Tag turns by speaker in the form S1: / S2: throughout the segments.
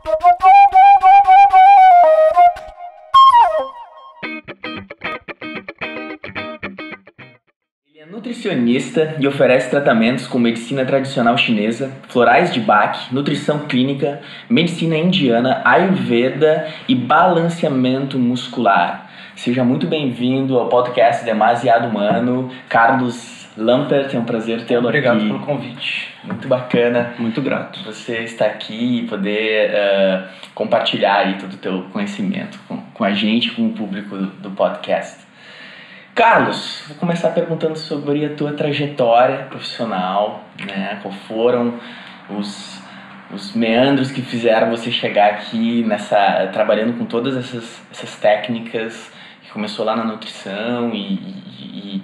S1: Ele é nutricionista e oferece tratamentos com medicina tradicional chinesa, florais de Bach, nutrição clínica, medicina indiana, ayurveda e balanceamento muscular. Seja muito bem-vindo ao podcast Demasiado Humano, Carlos Lampert, é um prazer tê-lo aqui.
S2: Obrigado pelo convite.
S1: Muito bacana.
S2: Muito grato.
S1: Você estar aqui e poder compartilhar aí todo o teu conhecimento com a gente, com o público do podcast. Carlos, vou começar perguntando sobre a tua trajetória profissional, né? Qual foram os meandros que fizeram você chegar aqui trabalhando com todas essas técnicas, que começou lá na nutrição e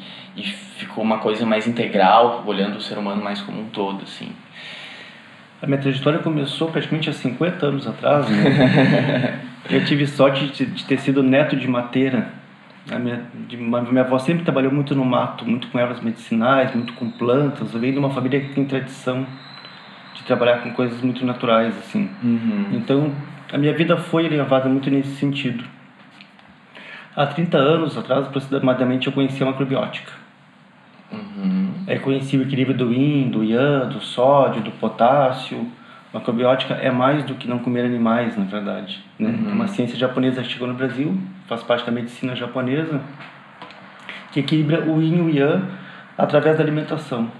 S1: ficou uma coisa mais integral, olhando o ser humano mais como um todo, assim.
S2: A minha trajetória começou praticamente há 50 anos atrás, né? Eu tive sorte de ter sido neto de mateira. Minha avó sempre trabalhou muito no mato, muito com ervas medicinais, muito com plantas. Eu venho de uma família que tem tradição de trabalhar com coisas muito naturais, assim.
S1: Uhum.
S2: Então, a minha vida foi levada muito nesse sentido. Há 30 anos atrás, aproximadamente, eu conheci a macrobiótica.
S1: Uhum.
S2: Aí conheci o equilíbrio do yin, do yang, do sódio, do potássio. Macrobiótica é mais do que não comer animais, na verdade, né?
S1: Uhum.
S2: É uma ciência japonesa que chegou no Brasil, faz parte da medicina japonesa, que equilibra o yin e o yang através da alimentação.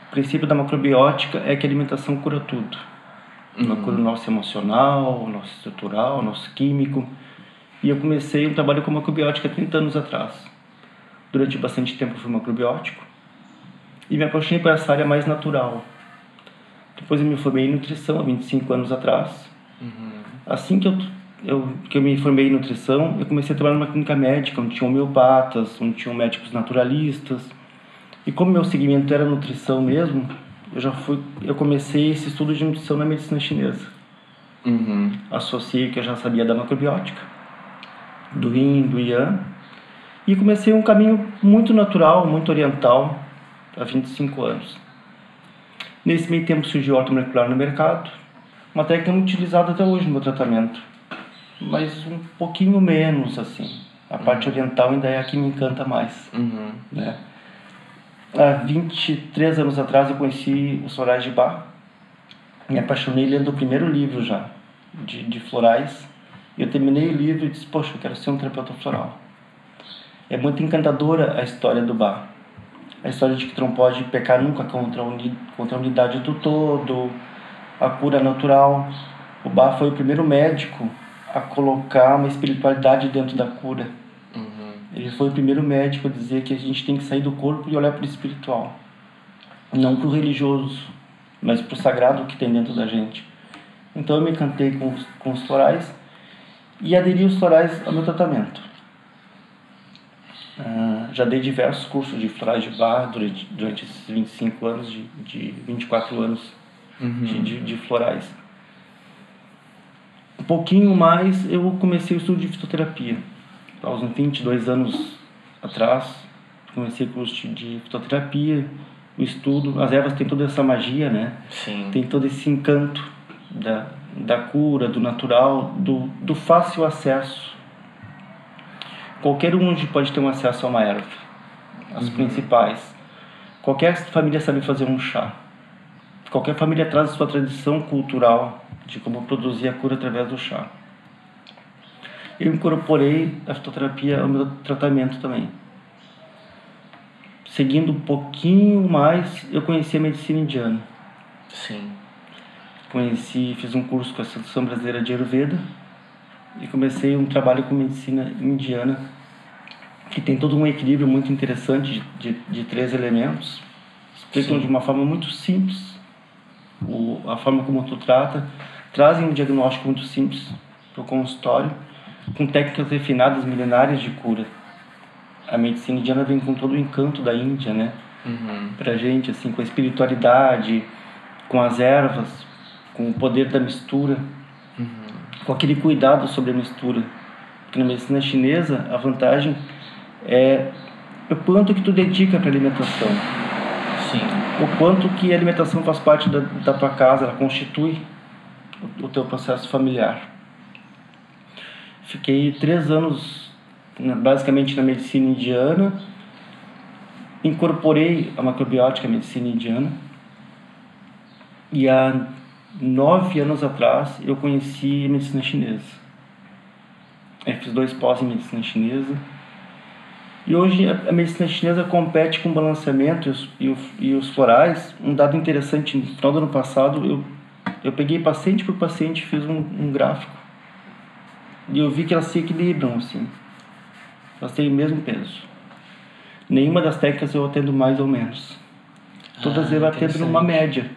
S2: O princípio da macrobiótica é que a alimentação cura tudo. Ela cura o nosso emocional, o nosso estrutural, o nosso químico. E eu comecei um trabalho com macrobiótica há 30 anos atrás. Durante bastante tempo eu fui macrobiótico e me apaixonei por essa área mais natural. Depois eu me formei em nutrição há 25 anos atrás.
S1: Uhum.
S2: Assim que eu me formei em nutrição, eu comecei a trabalhar numa clínica médica, onde tinham homeopatas, onde tinham médicos naturalistas. E como meu segmento era nutrição mesmo, eu comecei esse estudo de nutrição na medicina chinesa.
S1: Uhum.
S2: Associei o que eu já sabia da macrobiótica, do yin, do yang, e comecei um caminho muito natural, muito oriental, há 25 anos. Nesse meio tempo surgiu a ortomolecular no mercado, uma técnica muito utilizada até hoje no meu tratamento, mas um pouquinho menos, assim. A parte oriental ainda é a que me encanta mais.
S1: Uhum.
S2: Né? Há 23 anos atrás eu conheci os florais de Bach, me apaixonei lendo o primeiro livro já, de florais, e eu terminei o livro e disse, poxa, eu quero ser um terapeuta floral. É muito encantadora a história do Bach. A história de que tu não pode pecar nunca contra a unidade do todo, a cura natural. O Bach foi o primeiro médico a colocar uma espiritualidade dentro da cura.
S1: Uhum.
S2: Ele foi o primeiro médico a dizer que a gente tem que sair do corpo e olhar para o espiritual. Não para o religioso, mas para o sagrado que tem dentro da gente. Então eu me encantei com os florais e aderi os florais ao meu tratamento. Já dei diversos cursos de florais de Bach durante esses 25 anos, de 24 anos de florais. Um pouquinho mais eu comecei o estudo de fitoterapia. Há uns 22 anos atrás, comecei o curso de fitoterapia, o estudo. As ervas têm toda essa magia, né?
S1: Sim.
S2: Tem todo esse encanto da cura, do natural, do fácil acesso. Qualquer um pode ter um acesso a uma erva, as principais. Qualquer família sabe fazer um chá. Qualquer família traz a sua tradição cultural de como produzir a cura através do chá. Eu incorporei a fitoterapia ao meu tratamento também. Seguindo um pouquinho mais, eu conheci a medicina indiana.
S1: Sim.
S2: Fiz um curso com a Associação Brasileira de Ayurveda e comecei um trabalho com medicina indiana, que tem todo um equilíbrio muito interessante de 3 elementos. Explicam de uma forma muito simples a forma como tu trata, trazem um diagnóstico muito simples para o consultório, com técnicas refinadas, milenares de cura. A medicina indiana vem com todo o encanto da Índia, né? Pra gente, assim, com a espiritualidade, com as ervas, com o poder da mistura, com aquele cuidado sobre a mistura. Porque na medicina chinesa, a vantagem é o quanto que tu dedica para alimentação.
S1: Sim.
S2: O quanto que a alimentação faz parte da tua casa, ela constitui o teu processo familiar. Fiquei 3 anos, basicamente, na medicina indiana. Incorporei a macrobiótica à medicina indiana. E há 9 anos atrás, eu conheci a medicina chinesa. Eu fiz 2 pós em medicina chinesa. E hoje a medicina chinesa compete com o balanceamento e os florais. Um dado interessante, no final do ano passado, eu peguei paciente por paciente e fiz um gráfico. E eu vi que elas se equilibram, assim. Elas têm o mesmo peso. Nenhuma das técnicas eu atendo mais ou menos. Todas eu atendo numa média.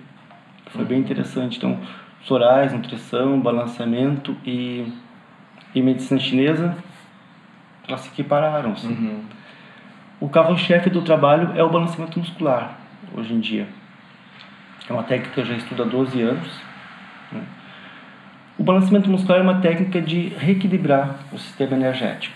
S2: Foi bem interessante. Então, florais, nutrição, balanceamento e medicina chinesa, elas se equipararam, assim. O carro-chefe do trabalho é o balanceamento muscular, hoje em dia. É uma técnica que eu já estudo há 12 anos. Né? O balanceamento muscular é uma técnica de reequilibrar o sistema energético.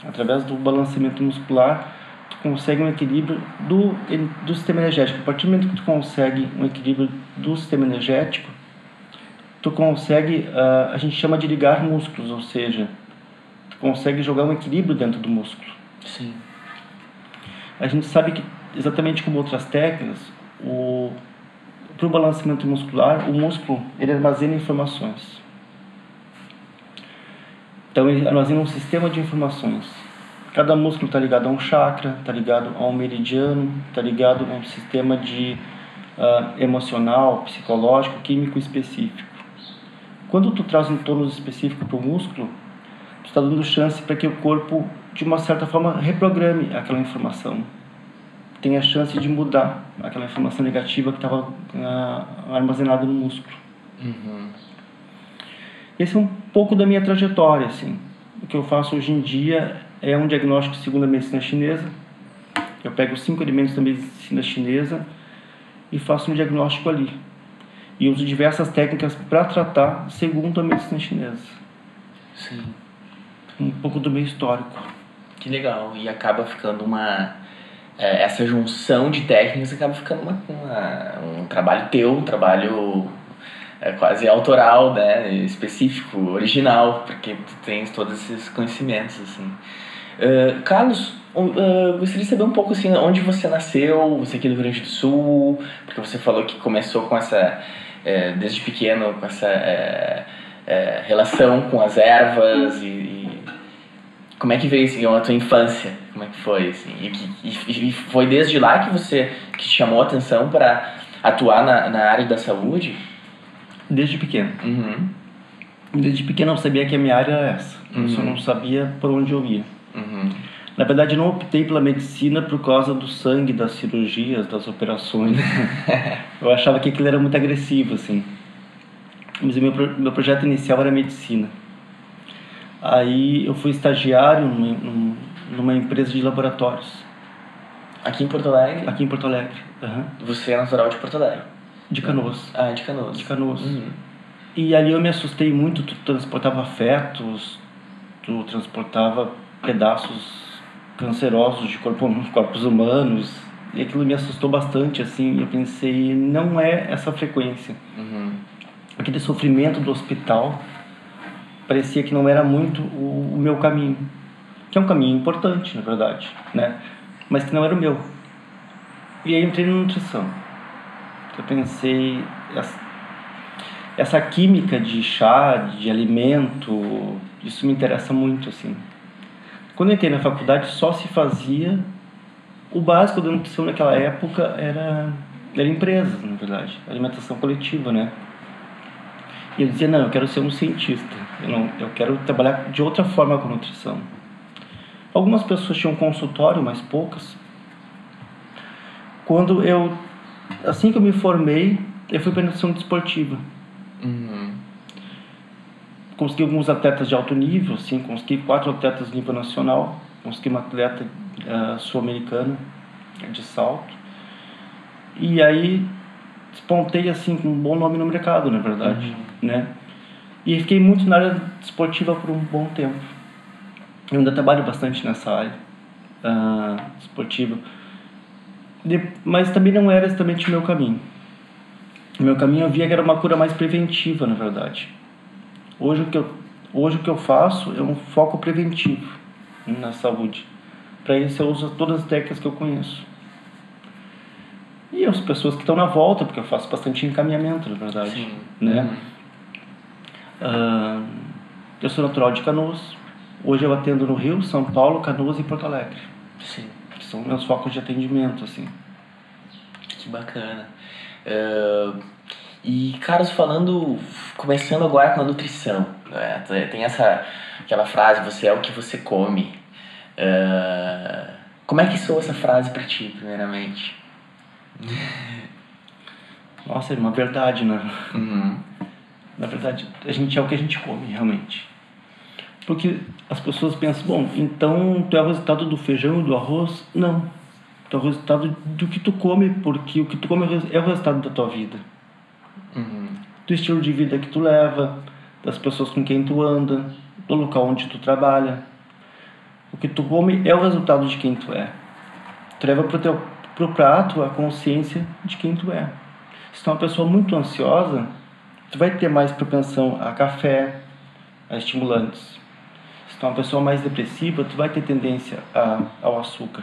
S2: Através do balanceamento muscular, tu consegue um equilíbrio do sistema energético. A partir do momento que tu consegue um equilíbrio do sistema energético, tu consegue, a gente chama de ligar músculos, ou seja, tu consegue jogar um equilíbrio dentro do músculo.
S1: Sim.
S2: A gente sabe que, exatamente como outras técnicas, para o balanceamento muscular, o músculo ele armazena informações. Então, ele armazena um sistema de informações. Cada músculo está ligado a um chakra, está ligado a um meridiano, está ligado a um sistema emocional, psicológico, químico específico. Quando tu traz um tônus específico para o músculo, tu está dando chance para que o corpo, de uma certa forma, reprograme aquela informação. Tem a chance de mudar aquela informação negativa que estava armazenada no músculo. Esse é um pouco da minha trajetória, assim. O que eu faço hoje em dia é um diagnóstico segundo a medicina chinesa. Eu pego 5 elementos da medicina chinesa e faço um diagnóstico ali. E uso diversas técnicas para tratar segundo a medicina chinesa.
S1: Sim.
S2: Um pouco do meu histórico.
S1: Que legal. E acaba ficando essa junção de técnicas acaba ficando um trabalho teu, um trabalho quase autoral, né? Específico, original, porque tu tens todos esses conhecimentos, assim. Carlos, gostaria de saber um pouco assim, onde você nasceu, você aqui do Rio Grande do Sul, porque você falou que começou com essa, desde pequeno, com essa relação com as ervas e como é que veio assim, a tua infância? Como é que foi? Assim? E foi desde lá que te chamou a atenção para atuar na área da saúde?
S2: Desde pequeno. Desde pequeno eu sabia que a minha área era essa. Eu só não sabia por onde eu ia. Na verdade, eu não optei pela medicina por causa do sangue, das cirurgias, das operações. Eu achava que aquilo era muito agressivo, assim. Mas o meu projeto inicial era medicina. Aí eu fui estagiário numa empresa de laboratórios.
S1: Aqui em Porto Alegre?
S2: Aqui em Porto Alegre.
S1: Você é natural de Porto Alegre?
S2: De Canoas.
S1: Ah, de Canoas.
S2: De Canoas. E ali eu me assustei muito. Tu transportava fetos, tu transportava pedaços cancerosos de corpos humanos. E aquilo me assustou bastante, assim. Eu pensei, não é essa frequência. Aquele sofrimento do hospital parecia que não era muito o meu caminho, que é um caminho importante, na verdade, né? Mas que não era o meu. E aí eu entrei na nutrição. Eu pensei, essa química de chá, de alimento, isso me interessa muito, assim. Quando eu entrei na faculdade, só se fazia o básico da nutrição naquela época era empresas, na verdade, alimentação coletiva, né? E eu dizia, não, eu quero ser um cientista, eu quero trabalhar de outra forma com a nutrição. Algumas pessoas tinham consultório, mas poucas. Assim que eu me formei, eu fui para a nutrição desportiva. Consegui alguns atletas de alto nível, assim, consegui 4 atletas de nível nacional, consegui uma atleta sul-americana de salto. E aí despontei assim com um bom nome no mercado, na verdade, né? E fiquei muito na área esportiva por um bom tempo. Eu ainda trabalho bastante nessa área esportiva, mas também não era exatamente o meu caminho. No meu caminho eu via que era uma cura mais preventiva, na verdade. Hoje o que eu faço é um foco preventivo na saúde. Para isso eu uso todas as técnicas que eu conheço. E as pessoas que estão na volta, porque eu faço bastante encaminhamento, na verdade.
S1: Sim.
S2: Né? Eu sou natural de Canoas. Hoje eu atendo no Rio, São Paulo, Canoas e Porto Alegre.
S1: Sim.
S2: Que são meus focos de atendimento, assim.
S1: Que bacana. E, Carlos, começando agora com a nutrição, né? Tem aquela frase, você é o que você come. Como é que soa essa frase pra ti, primeiramente?
S2: Nossa, é uma verdade, né?
S1: Uhum.
S2: Na verdade, a gente é o que a gente come, realmente. Porque as pessoas pensam, bom, então tu é o resultado do feijão e do arroz? Não. Tu é o resultado do que tu come, porque o que tu come é o resultado da tua vida.
S1: Uhum.
S2: Do estilo de vida que tu leva, das pessoas com quem tu anda, do local onde tu trabalha. O que tu come é o resultado de quem tu é. Tu leva pro prato a consciência de quem tu é. Se tu é uma pessoa muito ansiosa, tu vai ter mais propensão a café, a estimulantes. Se tu é uma pessoa mais depressiva, tu vai ter tendência ao açúcar.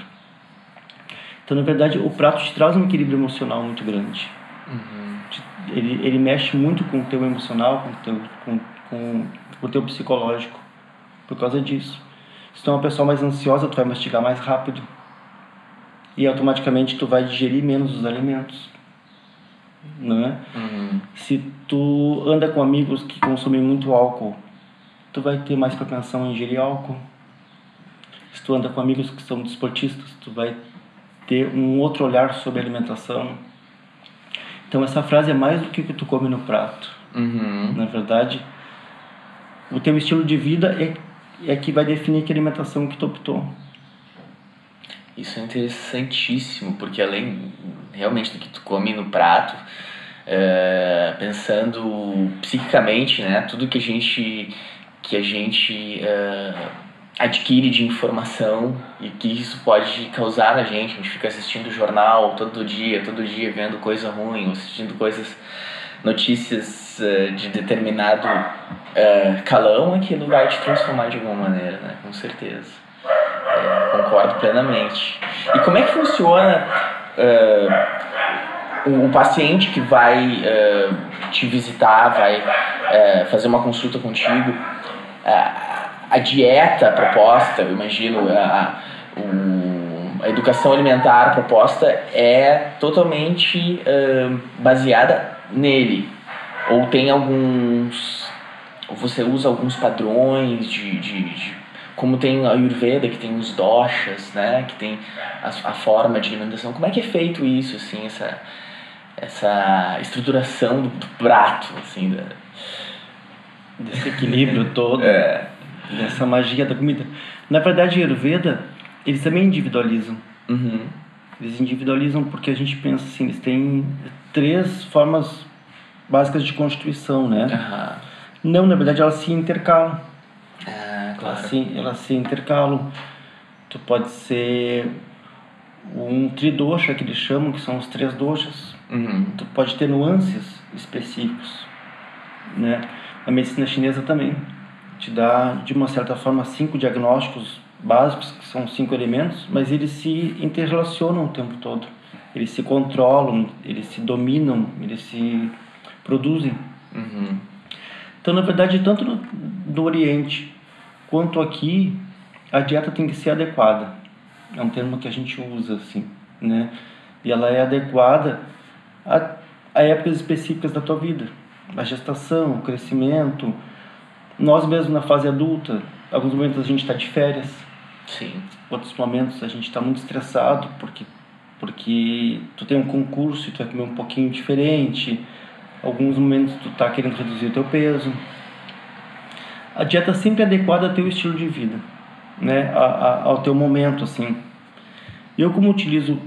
S2: Então, na verdade, o prato te traz um equilíbrio emocional muito grande.
S1: Uhum.
S2: Ele mexe muito com o teu emocional, com o teu psicológico, por causa disso. Se tu é uma pessoa mais ansiosa, tu vai mastigar mais rápido. E automaticamente tu vai digerir menos os alimentos. Não é?
S1: Uhum.
S2: Se tu anda com amigos que consomem muito álcool, tu vai ter mais propensão a ingerir álcool. Se tu anda com amigos que são desportistas, tu vai ter um outro olhar sobre a alimentação. Então essa frase é mais do que o que tu come no prato.
S1: Uhum.
S2: Na verdade, o teu estilo de vida é que vai definir que alimentação que tu optou.
S1: Isso é interessantíssimo, porque além realmente do que tu come no prato, pensando psiquicamente, né, tudo que a gente adquire de informação e que isso pode causar na gente. A gente fica assistindo jornal todo dia vendo coisa ruim, assistindo notícias de determinado calão, aquilo vai te transformar de alguma maneira, né? Com certeza. Concordo plenamente. E como é que funciona o paciente que vai te visitar, vai fazer uma consulta contigo? A dieta proposta, eu imagino, a educação alimentar proposta é totalmente baseada nele. Ou tem ou você usa alguns padrões como tem a Ayurveda, que tem os doshas, né, que tem a forma de alimentação. Como é que é feito isso, assim, essa estruturação do prato, assim,
S2: desse equilíbrio todo, dessa magia da comida? Na verdade, a Ayurveda, eles também individualizam.
S1: Uhum.
S2: Eles individualizam porque a gente pensa assim, eles têm 3 formas básicas de constituição, né?
S1: Uhum.
S2: Não, na verdade, elas se intercalam.
S1: Claro.
S2: Elas se intercalam. Tu pode ser um tridosha, que eles chamam, que são os 3 doshas.
S1: Uhum.
S2: Tu pode ter nuances específicos, né? A medicina chinesa também te dá, de uma certa forma, 5 diagnósticos básicos, que são 5 elementos, mas eles se interrelacionam o tempo todo. Eles se controlam, eles se dominam, eles se produzem.
S1: Uhum.
S2: Então, na verdade, tanto no Oriente quanto aqui, a dieta tem que ser adequada. É um termo que a gente usa, assim, né? E ela é adequada a épocas específicas da tua vida. A gestação, o crescimento. Nós mesmos na fase adulta, alguns momentos a gente está de férias.
S1: Sim.
S2: Outros momentos a gente está muito estressado porque tu tem um concurso e tu vai comer um pouquinho diferente. Alguns momentos tu está querendo reduzir o teu peso. A dieta sempre é adequada ao teu estilo de vida, né? Ao teu momento, assim. Eu, como utilizo,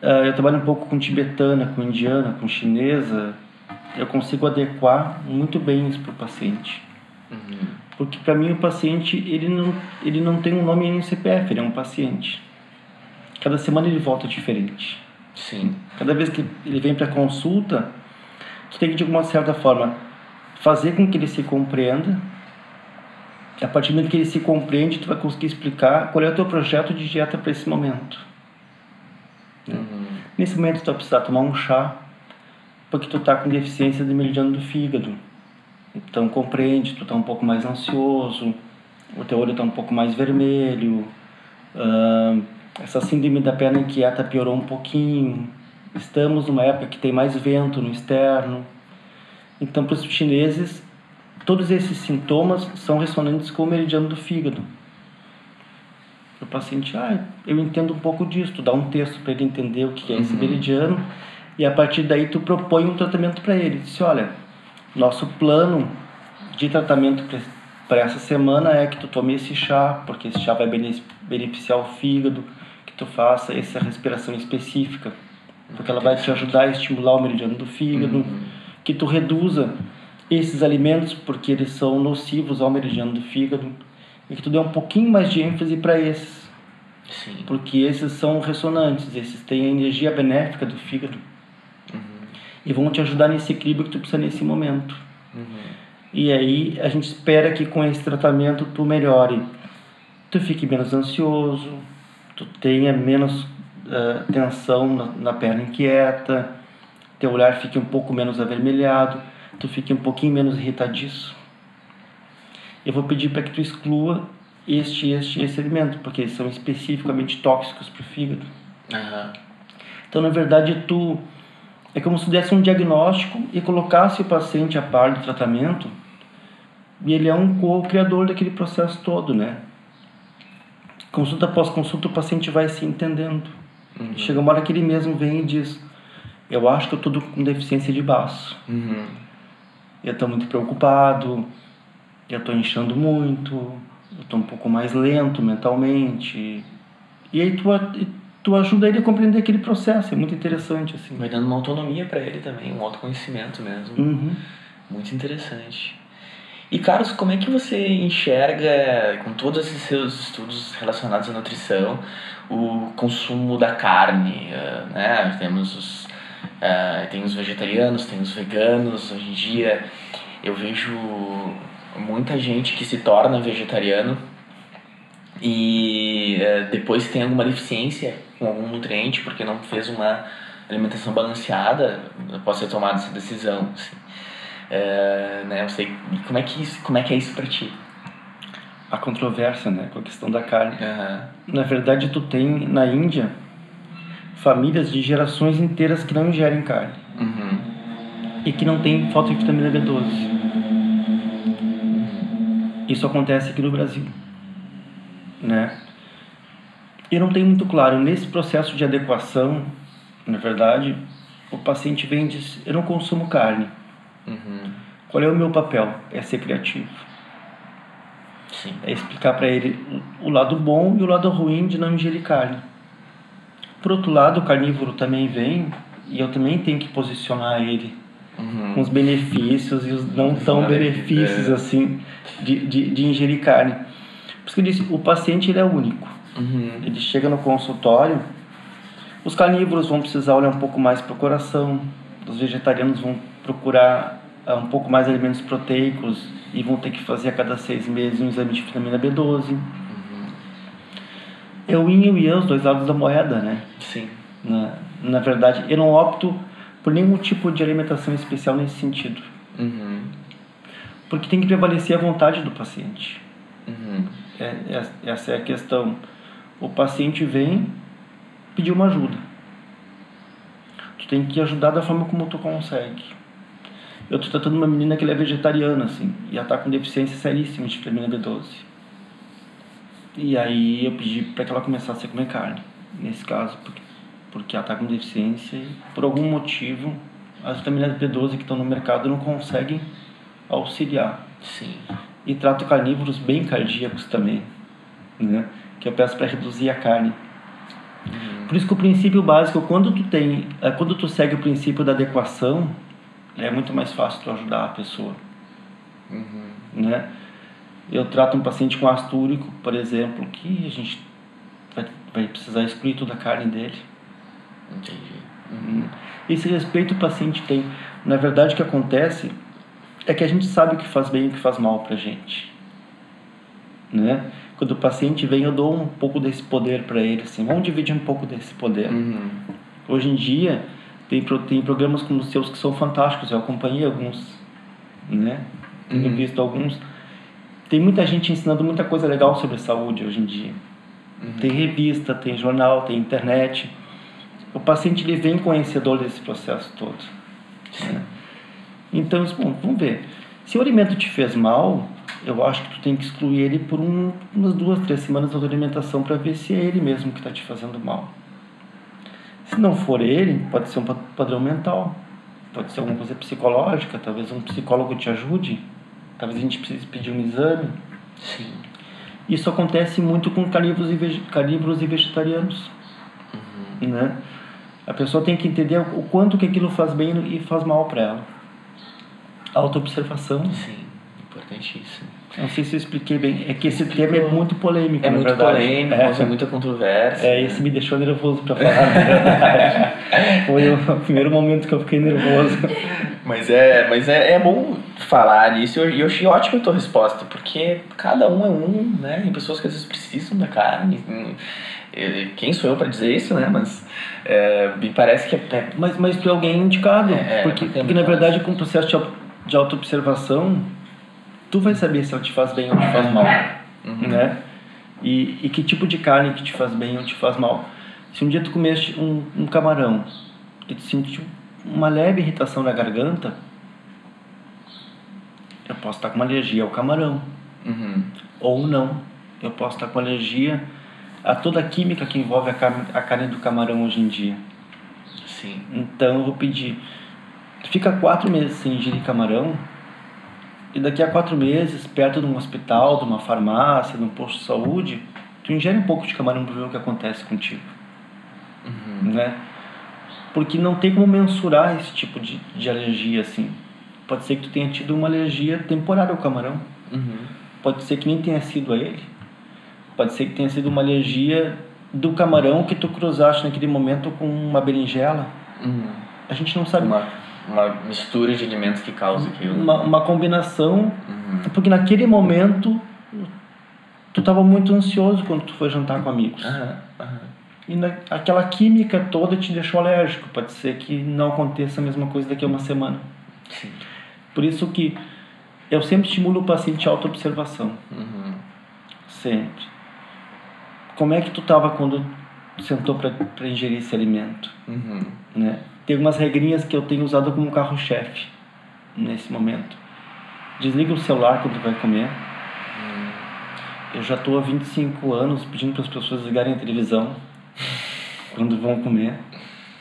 S2: eu trabalho um pouco com tibetana, com indiana, com chinesa, eu consigo adequar muito bem isso para o paciente.
S1: Uhum.
S2: Porque para mim o paciente, ele não tem um nome nem um CPF, ele é um paciente. Cada semana ele volta diferente.
S1: Sim.
S2: Cada vez que ele vem para consulta, tu tem que, de alguma certa forma, fazer com que ele se compreenda. A partir do momento que ele se compreende, tu vai conseguir explicar qual é o teu projeto de dieta para esse momento. Nesse momento tu vai precisar tomar um chá, porque tu tá com deficiência de meridiano do fígado. Então compreende, tu tá um pouco mais ansioso, o teu olho tá um pouco mais vermelho, essa síndrome da perna inquieta piorou um pouquinho, estamos numa época que tem mais vento no externo. Então, para os chineses, todos esses sintomas são ressonantes com o meridiano do fígado. O paciente, eu entendo um pouco disso, tu dá um texto para ele entender o que é esse meridiano, e a partir daí tu propõe um tratamento para ele. Diz, olha, nosso plano de tratamento para essa semana é que tu tome esse chá, porque esse chá vai beneficiar o fígado, que tu faça essa respiração específica, porque ela vai te ajudar a estimular o meridiano do fígado, que tu reduza esses alimentos, porque eles são nocivos ao meridiano do fígado, e que tu dê um pouquinho mais de ênfase para esses.
S1: Sim.
S2: Porque esses são ressonantes, esses têm a energia benéfica do fígado. E vão te ajudar nesse equilíbrio que tu precisa nesse momento. E aí a gente espera que com esse tratamento tu melhore. Tu fique menos ansioso, tu tenha menos tensão na perna inquieta, teu olhar fique um pouco menos avermelhado, tu fique um pouquinho menos irritadiço. Eu vou pedir para que tu exclua esse alimento, porque eles são especificamente tóxicos para o fígado. Então, na verdade, é como se tu desse um diagnóstico e colocasse o paciente a par do tratamento, e ele é um co-criador daquele processo todo, né? Consulta após consulta, o paciente vai se entendendo. Chega uma hora que ele mesmo vem e diz, eu acho que eu estou com deficiência de baço. Eu estou muito preocupado, eu estou inchando muito, eu estou um pouco mais lento mentalmente. E aí tu ajuda ele a compreender aquele processo, é muito interessante, assim.
S1: Vai dando uma autonomia para ele também, um autoconhecimento mesmo. Muito interessante. E, Carlos, como é que você enxerga, com todos esses seus estudos relacionados à nutrição, o consumo da carne, né? Tem os vegetarianos, tem os veganos. Hoje em dia eu vejo muita gente que se torna vegetariano e depois tem alguma deficiência com algum nutriente porque não fez uma alimentação balanceada, pode ser tomada essa decisão, assim. Eu sei, como é que é isso pra ti?
S2: A controvérsia, né, com a questão da carne. Na verdade, tu tem na Índia famílias de gerações inteiras que não ingerem carne e que não tem falta de vitamina B12. Isso acontece aqui no Brasil, né? E não tem muito claro, nesse processo de adequação, na verdade, o paciente vem e diz, eu não consumo carne. Qual é o meu papel? É ser criativo.
S1: Sim.
S2: É explicar para ele o lado bom e o lado ruim de não ingerir carne. Por outro lado, o carnívoro também vem e eu também tenho que posicionar ele com os benefícios e os não tão benefícios assim de ingerir carne. Por isso que eu disse, o paciente ele é único. Ele chega no consultório, os carnívoros vão precisar olhar um pouco mais para o coração, os vegetarianos vão procurar um pouco mais alimentos proteicos e vão ter que fazer a cada 6 meses um exame de vitamina B12. É o yin e o yang, os dois lados da moeda, né?
S1: Sim.
S2: Na verdade, eu não opto por nenhum tipo de alimentação especial nesse sentido. Porque tem que prevalecer a vontade do paciente. Essa é a questão. O paciente vem pedir uma ajuda. Tu tem que ajudar da forma como tu consegue. Eu estou tratando uma menina que ela é vegetariana, assim, e ela está com deficiência seríssima de vitamina B12. E aí eu pedi para que ela começasse a comer carne, nesse caso, porque ela está com deficiência e por algum motivo as vitaminas B12 que estão no mercado não conseguem auxiliar.
S1: Sim.
S2: E trato carnívoros bem cardíacos também, né? Que eu peço para reduzir a carne. Por isso que o princípio básico, quando tu segue o princípio da adequação, é muito mais fácil tu ajudar a pessoa. Né? Eu trato um paciente com ácido úrico, por exemplo, que a gente vai precisar excluir toda a carne dele.
S1: Entendi.
S2: Esse respeito o paciente tem. Na verdade, o que acontece é que a gente sabe o que faz bem e o que faz mal pra gente, né? Quando o paciente vem, eu dou um pouco desse poder para ele, assim, vamos dividir um pouco desse poder. Hoje em dia, tem programas como os seus que são fantásticos, eu acompanhei alguns, né? Tenho visto alguns. Tem muita gente ensinando muita coisa legal sobre saúde hoje em dia. Tem revista, tem jornal, tem internet. O paciente ele vem conhecedor desse processo todo. Né? Então, bom, vamos ver. Se o alimento te fez mal, eu acho que tu tem que excluir ele por umas 2-3 semanas da alimentação para ver se é ele mesmo que está te fazendo mal. Se não for ele, pode ser um padrão mental, pode ser alguma coisa psicológica, talvez um psicólogo te ajude, talvez a gente precise pedir um exame.
S1: Sim.
S2: Isso acontece muito com carnívoros e vegetarianos. Né? A pessoa tem que entender o quanto que aquilo faz bem e faz mal para ela. Autoobservação.
S1: Sim, importantíssimo.
S2: Não sei se eu expliquei bem. É que esse tema é muito polêmico,
S1: É
S2: na
S1: muito
S2: verdade.
S1: polêmico, causa muita controvérsia.
S2: Esse me deixou nervoso para falar, na verdade. Foi o primeiro momento que eu fiquei nervoso.
S1: Mas é bom falar nisso, e eu achei ótima a tua resposta, porque cada um é um, né? Tem pessoas que às vezes precisam da carne. Quem sou eu para dizer isso, né? Mas me parece que
S2: Mas tu é alguém indicado, porque na verdade, com o processo de autoobservação, tu vai saber se ela te faz bem ou te faz mal, né? E que tipo de carne que te faz bem ou te faz mal. Se um dia tu comeste um camarão e tu sentiu uma leve irritação na garganta, eu posso estar com uma alergia ao camarão. Ou não. Eu posso estar com alergia a toda a química que envolve a carne do camarão hoje em dia.
S1: Sim.
S2: Então eu vou pedir, fica 4 meses sem ingerir camarão, e daqui a 4 meses, perto de um hospital, de uma farmácia, de um posto de saúde, tu ingere um pouco de camarão para ver o que acontece contigo. Né? Porque não tem como mensurar esse tipo de alergia assim. Pode ser que tu tenha tido uma alergia temporária ao camarão. Pode ser que nem tenha sido a ele. Pode ser que tenha sido uma alergia do camarão que tu cruzaste naquele momento com uma berinjela. A gente não sabe.
S1: Uma mistura de alimentos que causa aquilo.
S2: Uma combinação. Porque naquele momento tu estava muito ansioso quando tu foi jantar com amigos. E aquela química toda te deixou alérgico. Pode ser que não aconteça a mesma coisa daqui a uma semana.
S1: Sim.
S2: Por isso que eu sempre estimulo o paciente a autoobservação. Sempre. Como é que tu estava quando sentou para ingerir esse alimento? Né? Tem algumas regrinhas que eu tenho usado como carro-chefe nesse momento. Desliga o celular quando tu vai comer. Eu já estou há 25 anos pedindo para as pessoas ligarem a televisão quando vão comer.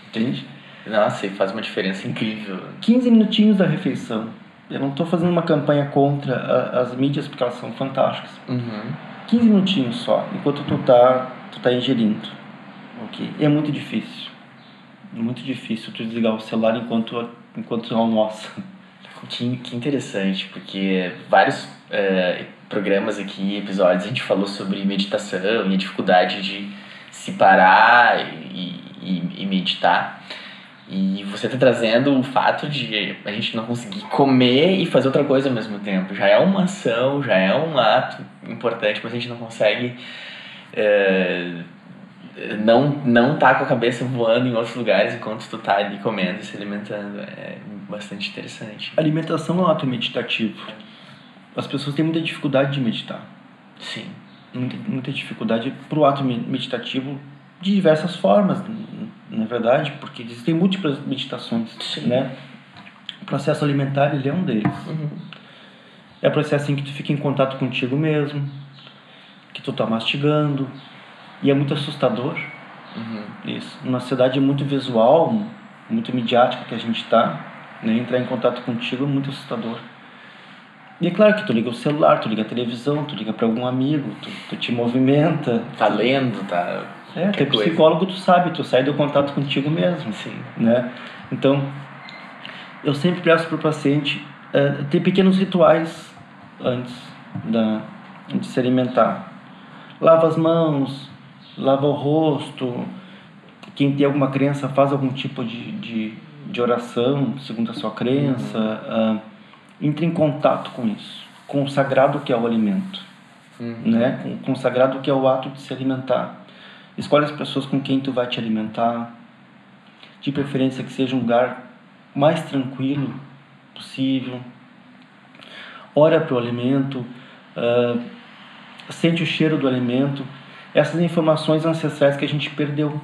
S2: Entende?
S1: Nossa, e faz uma diferença incrível.
S2: 15 minutinhos da refeição. Eu não estou fazendo uma campanha contra as mídias, porque elas são fantásticas. 15 minutinhos só, enquanto tu tá ingerindo. Ok? E é muito difícil. É muito difícil tu desligar o celular enquanto tu almoça.
S1: Que interessante, porque vários programas aqui, episódios, a gente falou sobre meditação e a dificuldade de se parar e meditar. E você está trazendo o fato de a gente não conseguir comer e fazer outra coisa ao mesmo tempo. Já é uma ação, já é um ato importante, mas a gente não consegue não tá com a cabeça voando em outros lugares enquanto tu tá ali comendo e se alimentando. É bastante interessante.
S2: A alimentação é um ato meditativo. As pessoas têm muita dificuldade de meditar.
S1: Sim.
S2: Muita dificuldade pro ato meditativo de diversas formas, na verdade, porque existem múltiplas meditações.
S1: Sim.
S2: Né? O processo alimentar, ele é um deles. É o processo em que tu fica em contato contigo mesmo, que tu tá mastigando, e é muito assustador. Isso. Numa sociedade muito visual, muito midiática que a gente tá, né? Entrar em contato contigo é muito assustador. E é claro que tu liga o celular, tu liga a televisão, tu liga para algum amigo, tu te movimenta.
S1: Tá lendo, tá...
S2: Tu é psicólogo, tu sabe, tu sai do contato contigo mesmo.
S1: Sim.
S2: Né? Então, eu sempre peço para o paciente ter pequenos rituais antes de se alimentar. Lava as mãos, lava o rosto. Quem tem alguma crença faz algum tipo de de oração, segundo a sua crença. Entre em contato com isso, com o sagrado que é o alimento, né? Com o sagrado que é o ato de se alimentar. Escolhe as pessoas com quem tu vai te alimentar, de preferência que seja um lugar mais tranquilo possível. Ora para o alimento, sente o cheiro do alimento. Essas informações ancestrais que a gente perdeu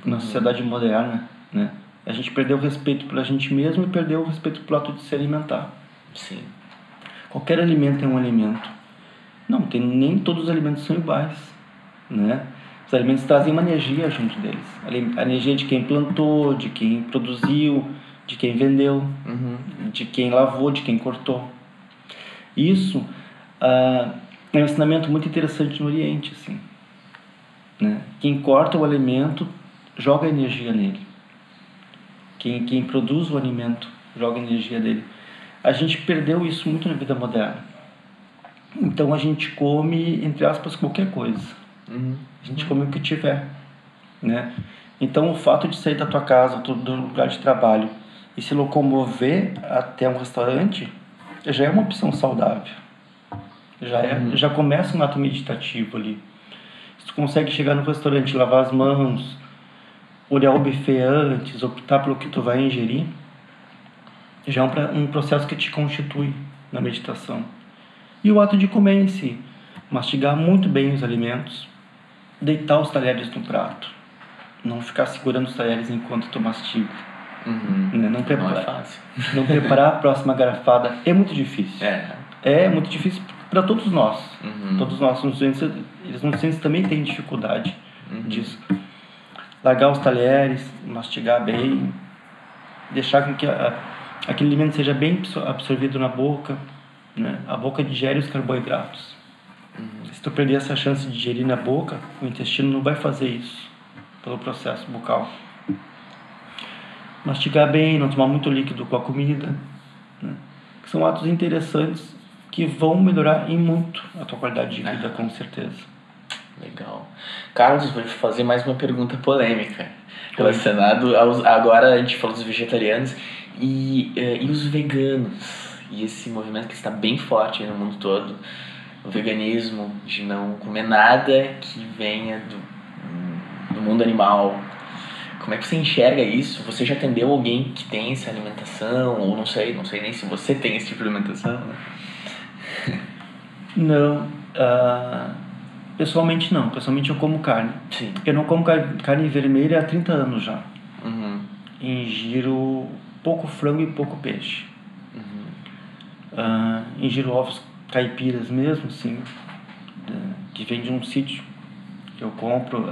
S2: na sociedade moderna, né? A gente perdeu o respeito pela gente mesmo e perdeu o respeito pelo ato de se alimentar.
S1: Sim.
S2: Qualquer alimento é um alimento. Não, nem todos os alimentos são iguais, né? Os alimentos trazem uma energia junto deles. A energia de quem plantou, de quem produziu, de quem vendeu, de quem lavou, de quem cortou. Isso é um ensinamento muito interessante no Oriente, assim, né? Quem corta o alimento joga energia nele. Quem produz o alimento joga energia dele. A gente perdeu isso muito na vida moderna. Então a gente come, entre aspas, qualquer coisa. A gente come o que tiver, né? Então o fato de sair da tua casa, do lugar de trabalho e se locomover até um restaurante já é uma opção saudável. Já começa um ato meditativo ali. Se tu consegue chegar no restaurante, lavar as mãos, olhar o buffet antes, optar pelo que tu vai ingerir, já é um processo que te constitui na meditação. E o ato de comer em si, mastigar muito bem os alimentos, deitar os talheres no prato, não ficar segurando os talheres enquanto tu mastiga. Né? Não é fácil. Não preparar a próxima garfada é muito difícil. É muito difícil para todos nós. Todos nós, os nutrientes também têm dificuldade disso. Largar os talheres, mastigar bem, deixar com que aquele alimento seja bem absorvido na boca, né? A boca digere os carboidratos. Se tu perder essa chance de digerir na boca, o intestino não vai fazer isso pelo processo bucal. Mastigar bem, não tomar muito líquido com a comida, né? Que são atos interessantes que vão melhorar em muito a tua qualidade de vida, com certeza.
S1: Legal. Carlos, vou te fazer mais uma pergunta polêmica relacionado agora a gente falou dos vegetarianos e os veganos, e esse movimento que está bem forte no mundo todo, o veganismo, de não comer nada que venha do mundo animal. Como é que você enxerga isso? Você já atendeu alguém que tem essa alimentação? Ou não sei nem se você tem esse tipo de alimentação, né?
S2: Não, pessoalmente não. Pessoalmente eu como carne.
S1: Sim.
S2: Eu não como carne vermelha há 30 anos já. Ingiro pouco frango e pouco peixe. Ingiro ovos caipiras mesmo, sim, que vem de um sítio que eu compro.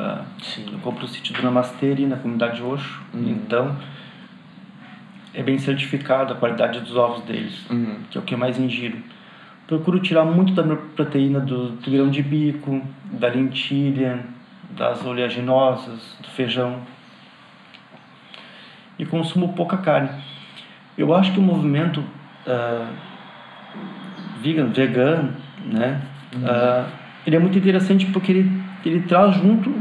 S2: Eu compro o sítio do Namastery na comunidade Osho. Então é bem certificado a qualidade dos ovos deles, que é o que eu mais ingiro. Procuro tirar muito da minha proteína do grão de bico, da lentilha, das oleaginosas, do feijão. E consumo pouca carne. Eu acho que o movimento vegano, né? Ele é muito interessante porque ele traz junto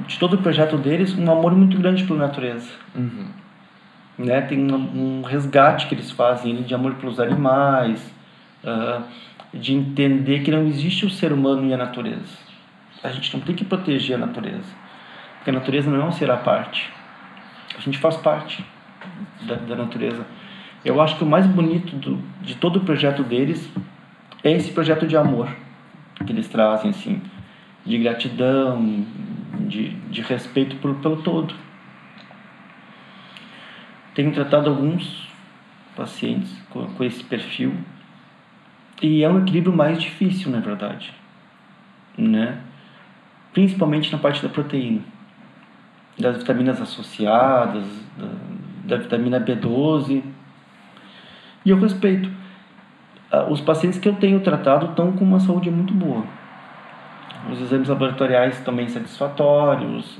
S2: de todo o projeto deles um amor muito grande pela natureza. Né? Tem um resgate que eles fazem de amor pelos animais, de entender que não existe o ser humano e a natureza. A gente não tem que proteger a natureza, porque a natureza não é um ser à parte. A gente faz parte da natureza. Eu acho que o mais bonito de todo o projeto deles é esse projeto de amor que eles trazem, assim, de gratidão, de respeito pelo todo. Tenho tratado alguns pacientes com esse perfil e é um equilíbrio mais difícil, na verdade, né? Principalmente na parte da proteína, das vitaminas associadas, da vitamina B12. E eu respeito. Os pacientes que eu tenho tratado estão com uma saúde muito boa. Os exames laboratoriais também satisfatórios.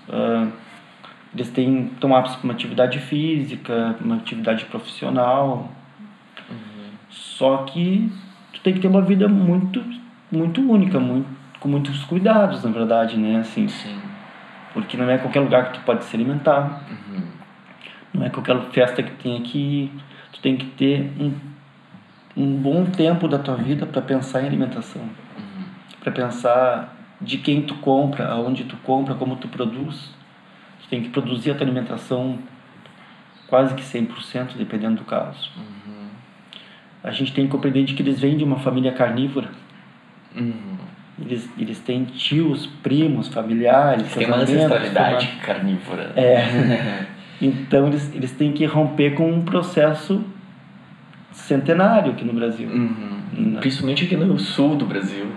S2: Eles estão aptos para uma atividade física, uma atividade profissional. Só que tu tem que ter uma vida muito, muito única, com muitos cuidados, na verdade, né? Assim,
S1: Sim.
S2: Porque não é qualquer lugar que tu pode se alimentar. Não é qualquer festa que tem aqui. Tu tem que ter um bom tempo da tua vida para pensar em alimentação. Para pensar de quem tu compra, aonde tu compra, como tu produz. Tu tem que produzir a tua alimentação quase que 100%, dependendo do caso. A gente tem que compreender de que eles vêm de uma família carnívora. Eles têm tios, primos, familiares,
S1: tem uma ancestralidade carnívora.
S2: Então eles têm que romper com um processo centenário aqui no Brasil.
S1: Principalmente aqui no sul do Brasil.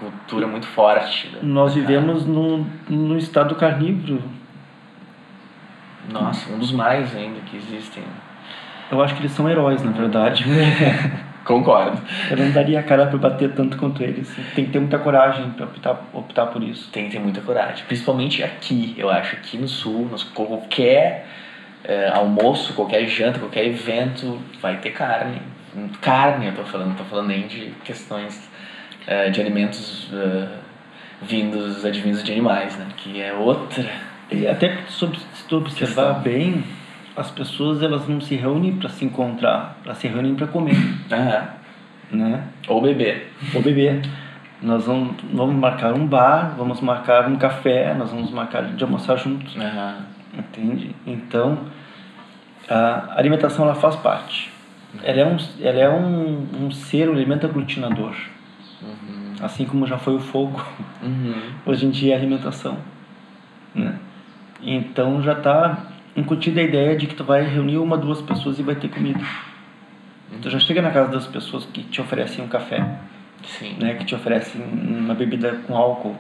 S1: Cultura muito forte.
S2: Nós vivemos no estado carnívoro.
S1: Nossa, um dos mais ainda que existem.
S2: Eu acho que eles são heróis, na verdade.
S1: Concordo.
S2: Eu não daria a cara para bater tanto quanto eles. Tem que ter muita coragem para optar por isso.
S1: Tem que ter muita coragem. Principalmente aqui, eu acho. Aqui no sul, qualquer almoço, qualquer janta, qualquer evento, vai ter carne. Carne, eu tô falando. Não tô falando nem de questões de alimentos advindos de animais, né? Que é outra.
S2: E até se tu observar bem, as pessoas elas não se reúnem para se encontrar, elas se reúnem para comer. Né?
S1: Ou beber.
S2: Nós vamos marcar um bar, vamos marcar um café, nós vamos marcar de almoçar juntos. Entende? Então, a alimentação ela faz parte. Ela é um ser, um elemento aglutinador. Assim como já foi o fogo. Hoje em dia é a alimentação. Né? Então já está incutida a ideia de que tu vai reunir 1 ou 2 pessoas e vai ter comida. Tu já chega na casa das pessoas que te oferecem um café.
S1: Sim.
S2: Né? Que te oferecem uma bebida com álcool.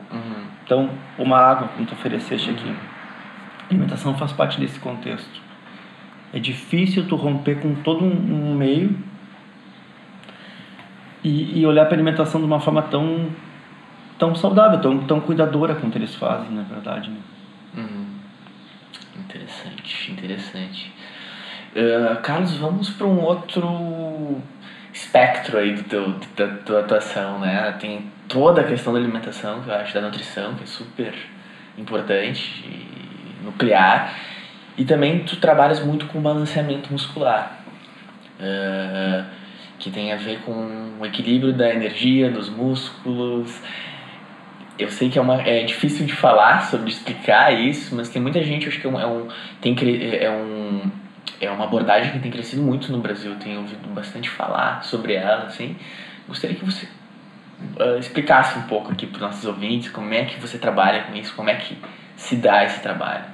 S2: Então, uma água, como tu ofereceste aqui. A alimentação faz parte desse contexto. É difícil tu romper com todo um meio e olhar para a alimentação de uma forma tão saudável, tão cuidadora quanto eles fazem, na verdade. Né?
S1: Interessante. Carlos, vamos para um outro espectro aí da tua atuação, né? Tem toda a questão da alimentação, que eu acho, da nutrição, que é super importante e nuclear. E também tu trabalhas muito com balanceamento muscular, que tem a ver com o equilíbrio da energia, dos músculos. Eu sei que é difícil de falar sobre explicar isso, mas tem muita gente, acho que é uma abordagem que tem crescido muito no Brasil. Tenho ouvido bastante falar sobre ela, assim. Gostaria que você explicasse um pouco aqui para os nossos ouvintes como é que você trabalha com isso, como é que se dá esse trabalho.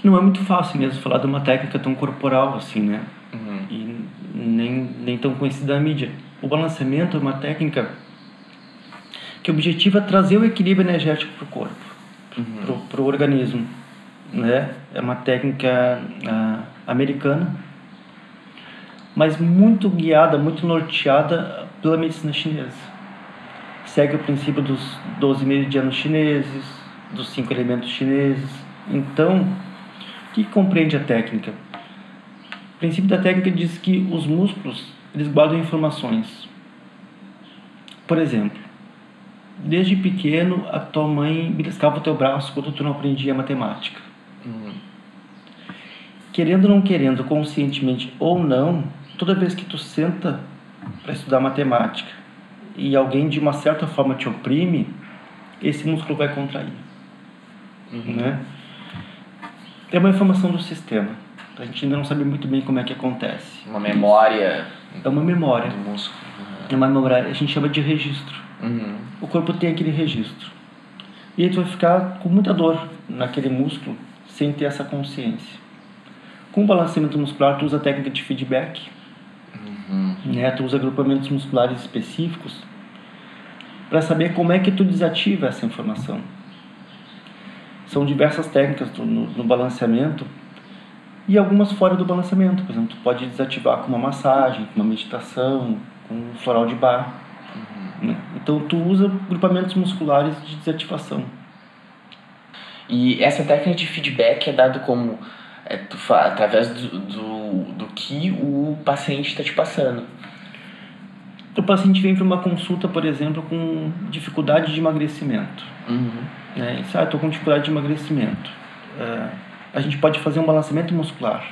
S2: Não é muito fácil mesmo falar de uma técnica tão corporal assim, né? E nem tão conhecida na mídia. O balanceamento é uma técnica que objetiva trazer o equilíbrio energético para o corpo, para o organismo, né? É uma técnica americana, mas muito guiada, muito norteada pela medicina chinesa. Segue o princípio dos 12 meridianos chineses, dos 5 elementos chineses. Então, o que compreende a técnica? O princípio da técnica diz que os músculos eles guardam informações. Por exemplo, desde pequeno a tua mãe beliscava o teu braço quando tu não aprendia matemática. Querendo ou não querendo, conscientemente ou não, toda vez que tu senta para estudar matemática e alguém de uma certa forma te oprime, esse músculo vai contrair. Né? É uma informação do sistema. A gente ainda não sabe muito bem como é que acontece.
S1: Uma memória.
S2: É uma memória.
S1: Do músculo.
S2: É uma memória, a gente chama de registro. O corpo tem aquele registro. E aí tu vai ficar com muita dor naquele músculo sem ter essa consciência. Com o balanceamento muscular, tu usa a técnica de feedback. Né? Tu usa agrupamentos musculares específicos para saber como é que tu desativa essa informação. São diversas técnicas no balanceamento e algumas fora do balanceamento. Por exemplo, tu pode desativar com uma massagem, com uma meditação, com um floral de bar. Né? Então, tu usa grupamentos musculares de desativação.
S1: E essa técnica de feedback é dado como através do que o paciente está te passando.
S2: O paciente vem para uma consulta, por exemplo, com dificuldade de emagrecimento. Né? Estou com dificuldade de emagrecimento. a gente pode fazer um balanceamento muscular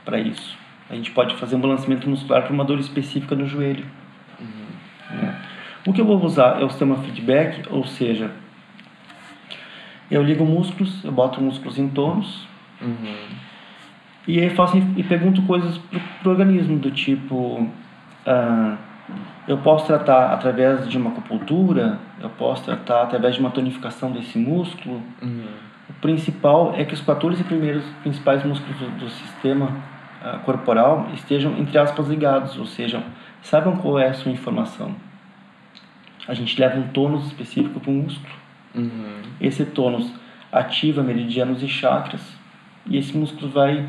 S2: para isso. A gente pode fazer um balanceamento muscular para uma dor específica no joelho. Né? O que eu vou usar é o sistema feedback, ou seja, eu ligo músculos, eu boto músculos em tônus, e aí e pergunto coisas pro organismo, do tipo, eu posso tratar através de uma acupuntura, eu posso tratar através de uma tonificação desse músculo. O principal é que os 14 principais músculos do sistema corporal estejam, entre aspas, ligados, ou seja, saibam qual é a sua informação. A gente leva um tônus específico para o músculo. Esse tônus ativa meridianos e chakras, e esse músculo vai,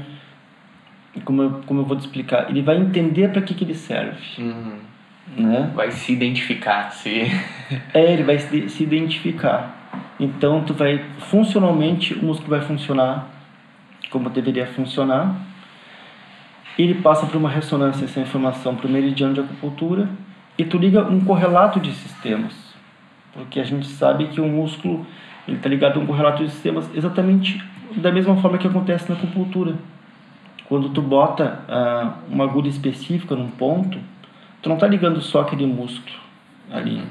S2: como eu vou te explicar, ele vai entender para que ele serve. Né?
S1: Vai se identificar.
S2: Ele vai se identificar. Então, funcionalmente, o músculo vai funcionar como deveria funcionar. Ele passa por uma ressonância, essa informação, para o meridiano de acupuntura, e tu liga um correlato de sistemas. Porque a gente sabe que o músculo está ligado a um correlato de sistemas exatamente da mesma forma que acontece na acupuntura. Quando tu bota uma agulha específica num ponto, tu não está ligando só aquele músculo ali.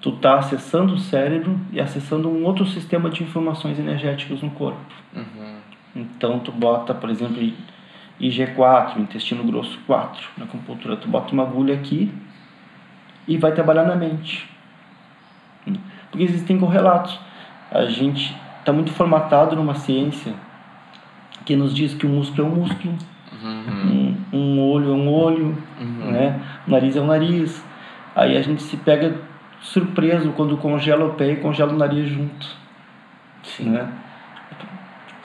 S2: Tu está acessando o cérebro e acessando um outro sistema de informações energéticas no corpo. Então, tu bota, por exemplo, IG4, intestino grosso 4, na acupuntura. Tu bota uma agulha aqui e vai trabalhar na mente. Porque existem correlatos. A gente está muito formatado numa ciência que nos diz que o músculo é um músculo, um olho é um olho, né? O nariz é um nariz. Aí a gente se pega surpreso quando congela o pé e congela o nariz junto. Né?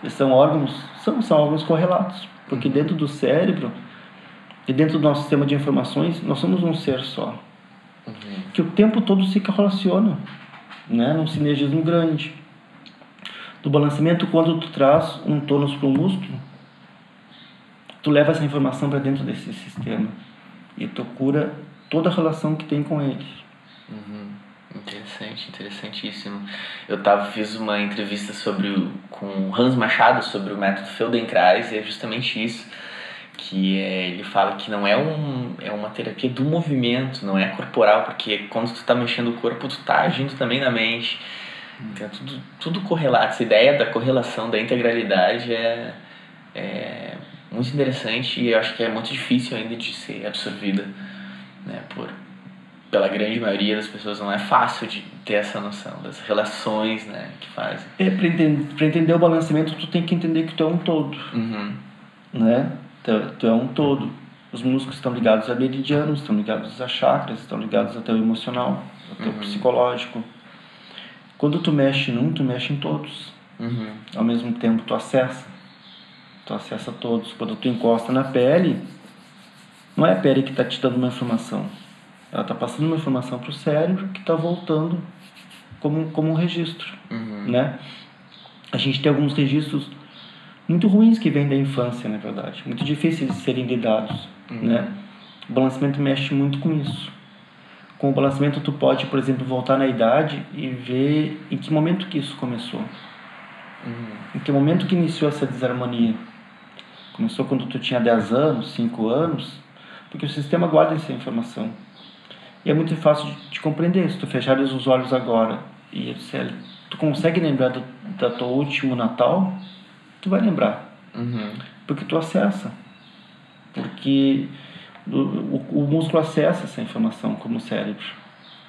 S2: São órgãos correlatos, porque dentro do cérebro e dentro do nosso sistema de informações nós somos um ser só, que o tempo todo se correlaciona, né? Num sinergismo grande. Do balanceamento, quando tu traz um tônus para o músculo, tu leva essa informação para dentro desse sistema e tu cura toda a relação que tem com ele.
S1: Interessantíssimo. Eu fiz uma entrevista com o Hans Machado sobre o método Feldenkrais, e é justamente isso, que ele fala que não é uma terapia do movimento, não é corporal, porque quando tu está mexendo o corpo, tu está agindo também na mente. Então tudo correlato. Essa ideia da correlação, da integralidade é muito interessante, e eu acho que é muito difícil ainda de ser absorvida, né, pela grande maioria das pessoas. Não é fácil de ter essa noção das relações, né, que fazem.
S2: Para entender o balanceamento, tu tem que entender que tu é um todo. Né? Tu é um todo. Os músculos estão ligados a meridianos, estão ligados a chakras, estão ligados ao teu emocional, ao teu psicológico. Quando tu mexe tu mexe em todos. Ao mesmo tempo, tu acessa todos. Quando tu encosta na pele, não é a pele que está te dando uma informação. Ela está passando uma informação para o cérebro que está voltando como um registro. Né? A gente tem alguns registros muito ruins que vêm da infância, na verdade. Muito difíceis de serem lidados. Né? O balanceamento mexe muito com isso. Com o balanceamento, tu pode, por exemplo, voltar na idade e ver em que momento que isso começou. Em que momento que iniciou essa desarmonia. Começou quando tu tinha 10 anos, 5 anos, porque o sistema guarda essa informação. E é muito fácil de compreender. Se tu fechares os olhos agora e tu consegue lembrar do teu último Natal, tu vai lembrar. Porque tu acessa. Porque o músculo acessa essa informação como o cérebro.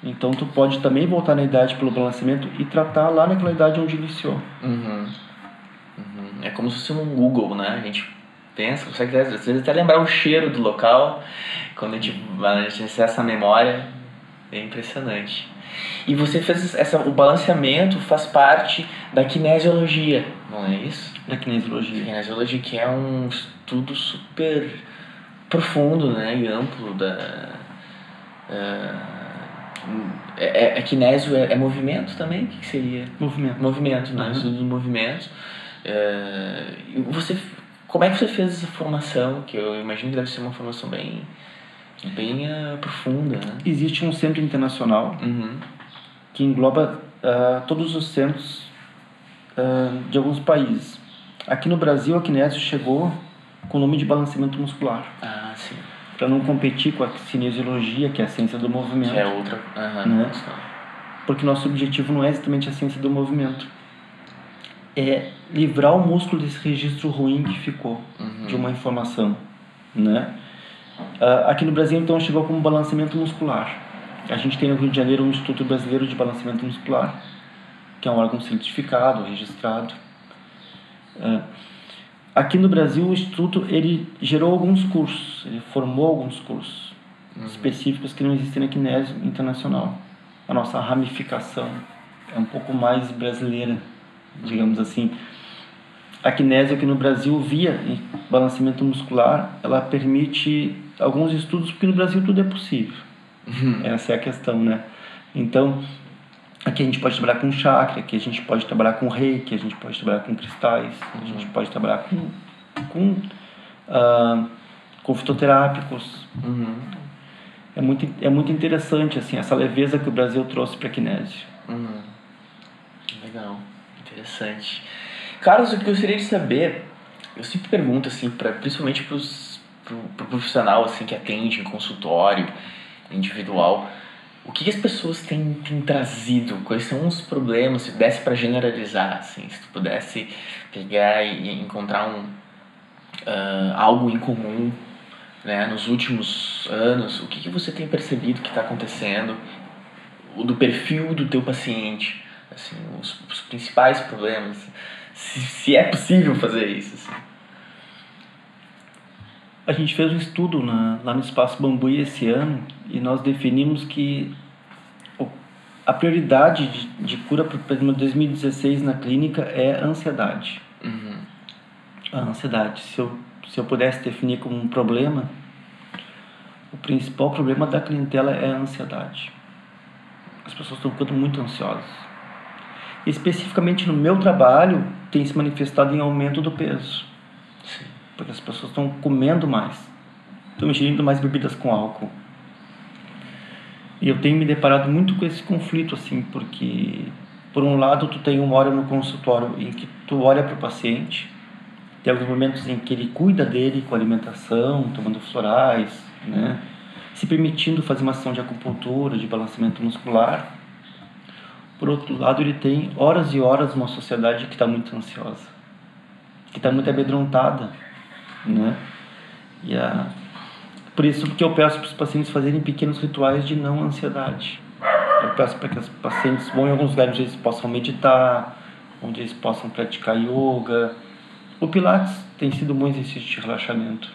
S2: Então tu pode também voltar na idade pelo balanceamento e tratar lá naquela idade onde iniciou.
S1: É como se fosse um Google, né? A gente pensa, consegue às vezes até lembrar o cheiro do local. Quando a gente acessa a memória, é impressionante. E você fez o balanceamento faz parte da kinesiologia, não é isso?
S2: Da kinesiologia.
S1: Kinesiologia, que é um estudo super profundo, né, e amplo kinésio é movimento também? O que seria? Movimento, né? Estudo do movimento. Como é que você fez essa formação? Que eu imagino que deve ser uma formação bem profunda, né?
S2: Existe um centro internacional que engloba todos os centros de alguns países. Aqui no Brasil, a kinésio chegou com o nome de balanceamento muscular.
S1: Ah, sim.
S2: Para não competir com a cinesiologia, que é a ciência do movimento.
S1: Que é outra.
S2: Né? Porque nosso objetivo não é exatamente a ciência do movimento. É livrar o músculo desse registro ruim que ficou de uma informação. Né? Aqui no Brasil, então, chegou como balanceamento muscular. A gente tem no Rio de Janeiro um Instituto Brasileiro de Balanceamento Muscular, que é um órgão certificado, registrado. Aqui no Brasil, o Instituto ele gerou alguns cursos, ele formou alguns cursos específicos que não existem na kinésio internacional. A nossa ramificação é um pouco mais brasileira, digamos assim. A kinésio aqui no Brasil, via balanceamento muscular, ela permite alguns estudos, porque no Brasil tudo é possível. Essa é a questão, né? Então, aqui a gente pode trabalhar com chakra, aqui a gente pode trabalhar com reiki, a gente pode trabalhar com cristais, a gente pode trabalhar com fitoterápicos. É muito interessante, assim, essa leveza que o Brasil trouxe para a kinésio.
S1: Legal, interessante. Carlos, o que eu gostaria de saber, eu sempre pergunto, assim, principalmente pro profissional assim, que atende em consultório individual, o que as pessoas têm trazido? Quais são os problemas? Se desse para generalizar, assim, se tu pudesse pegar e encontrar algo em comum, né, nos últimos anos, o que você tem percebido que está acontecendo, do perfil do teu paciente, assim, os principais problemas, se é possível fazer isso, assim.
S2: A gente fez um estudo lá no Espaço Bambuí esse ano e nós definimos que a prioridade de cura para 2016 na clínica é a ansiedade. A ansiedade. Se eu pudesse definir como um problema, o principal problema da clientela é a ansiedade. As pessoas estão ficando muito ansiosas. Especificamente no meu trabalho, tem se manifestado em aumento do peso.
S1: Sim.
S2: Porque as pessoas estão comendo mais, estão ingerindo mais bebidas com álcool. E eu tenho me deparado muito com esse conflito, assim, porque, por um lado, tu tem uma hora no consultório em que tu olha para o paciente, tem alguns momentos em que ele cuida dele com alimentação, tomando florais, né? Se permitindo fazer uma sessão de acupuntura, de balanceamento muscular. Por outro lado, ele tem horas e horas uma sociedade que está muito ansiosa, que está muito amedrontada, né? Por isso que eu peço para os pacientes fazerem pequenos rituais de não ansiedade. Eu peço para que os pacientes vão em alguns lugares onde eles possam meditar, onde eles possam praticar yoga. O Pilates tem sido um bom exercício de relaxamento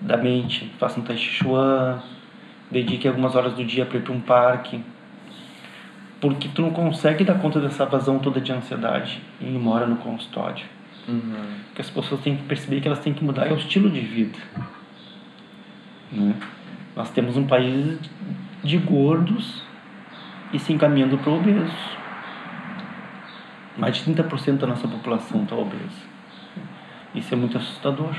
S2: da mente. Faça um Tai Chi Chuan, dedique algumas horas do dia para ir para um parque. Porque tu não consegue dar conta dessa vazão toda de ansiedade em uma hora no consultório. Porque as pessoas têm que perceber que elas têm que mudar o estilo de vida. Né? Nós temos um país de gordos e se encaminhando para obesos. Mais de 30% da nossa população está obesa. Isso é muito assustador.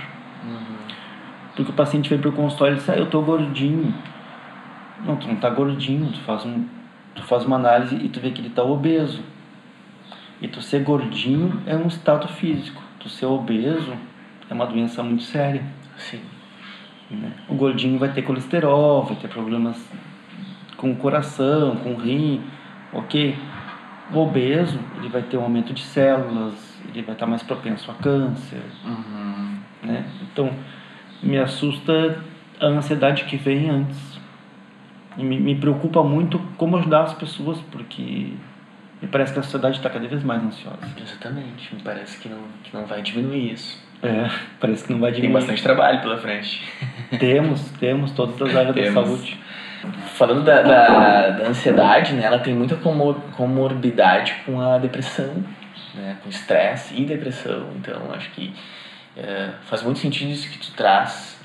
S2: Porque o paciente vem para o consultório e diz: eu estou gordinho. Não, tu não está gordinho. Tu faz uma análise e tu vê que ele está obeso. E tu ser gordinho é um estado físico. Tu ser obeso é uma doença muito séria.
S1: Sim.
S2: O gordinho vai ter colesterol, vai ter problemas com o coração, com o rim, ok? O obeso, ele vai ter um aumento de células, ele vai estar mais propenso a câncer, né? Então, me assusta a ansiedade que vem antes. E me preocupa muito como ajudar as pessoas, porque me parece que a sociedade está cada vez mais ansiosa.
S1: Exatamente, me parece que não vai diminuir isso.
S2: Parece que não vai diminuir.
S1: Tem bastante trabalho pela frente.
S2: Temos todas as áreas da saúde.
S1: Falando da ansiedade, né, ela tem muita comorbidade com a depressão, né, com estresse e depressão. Então, acho que faz muito sentido isso que tu traz.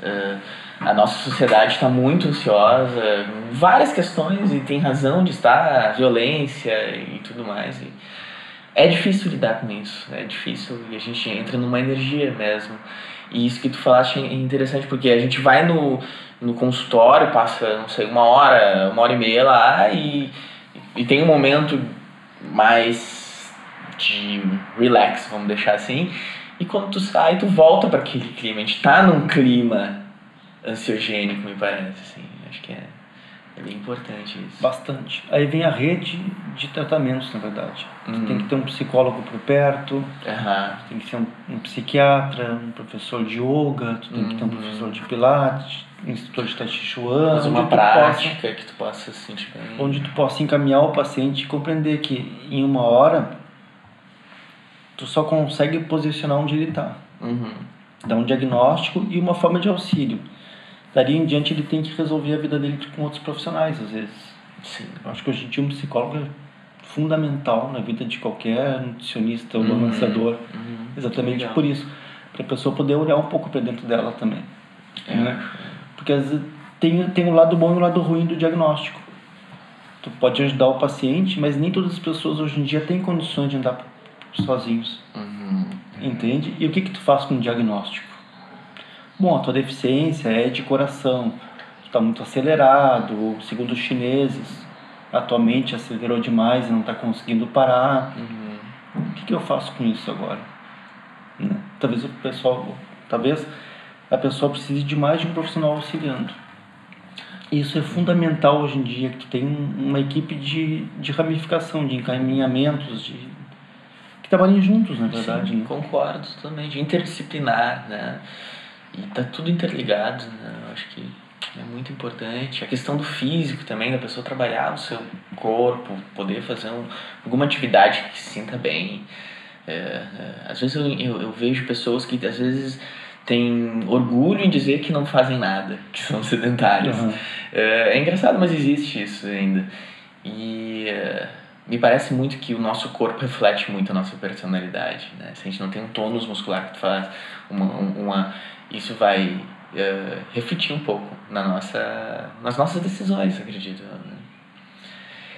S1: A nossa sociedade está muito ansiosa, várias questões, e tem razão de estar, violência e tudo mais. E é difícil lidar com isso, é difícil, e a gente entra numa energia mesmo. E isso que tu falaste é interessante, porque a gente vai no consultório, passa, não sei, uma hora e meia lá, e tem um momento mais de relax, vamos deixar assim, E quando tu sai, tu volta para aquele clima. A gente tá num clima ansiogênico, me parece, assim. Acho que é bem importante isso.
S2: Bastante. Aí vem a rede de tratamentos, na verdade. Tu tem que ter um psicólogo por perto, tem que ser um psiquiatra, um professor de yoga, tu tem que ter um professor de pilates, um instrutor de tai chi chuan.
S1: Mas uma prática que tu possa sentir bem.
S2: Onde tu possa encaminhar o paciente e compreender que em 1 hora tu só consegue posicionar onde ele está. Dar um diagnóstico e uma forma de auxílio. Dali em diante ele tem que resolver a vida dele com outros profissionais, às vezes.
S1: Sim.
S2: Eu acho que hoje em dia um psicólogo é fundamental na vida de qualquer nutricionista ou balanceador. Exatamente por isso. Para a pessoa poder olhar um pouco para dentro dela também. Né? Porque às vezes tem um lado bom e um lado ruim do diagnóstico. Tu pode ajudar o paciente, mas nem todas as pessoas hoje em dia têm condições de andar sozinhos. Entende? E o que tu faz com o diagnóstico? Bom, a tua deficiência é de coração, tu está muito acelerado, segundo os chineses, a tua mente acelerou demais e não está conseguindo parar. O que eu faço com isso agora? Né? Talvez a pessoa precise de mais de um profissional auxiliando. Isso é fundamental hoje em dia, que tu tem uma equipe de ramificação, de encaminhamentos, que trabalhem juntos, na verdade.
S1: Sim,
S2: né?
S1: Concordo totalmente, interdisciplinar, né? E tá tudo interligado, né? Eu acho que é muito importante. A questão do físico também, da pessoa trabalhar o seu corpo, poder fazer alguma atividade que se sinta bem. Às vezes eu vejo pessoas que às vezes têm orgulho em dizer que não fazem nada, que são sedentários. É engraçado, mas existe isso ainda. E me parece muito que o nosso corpo reflete muito a nossa personalidade, né? Se a gente não tem um tônus muscular que tu faz isso vai refletir um pouco nas nossas decisões, acredito. Né?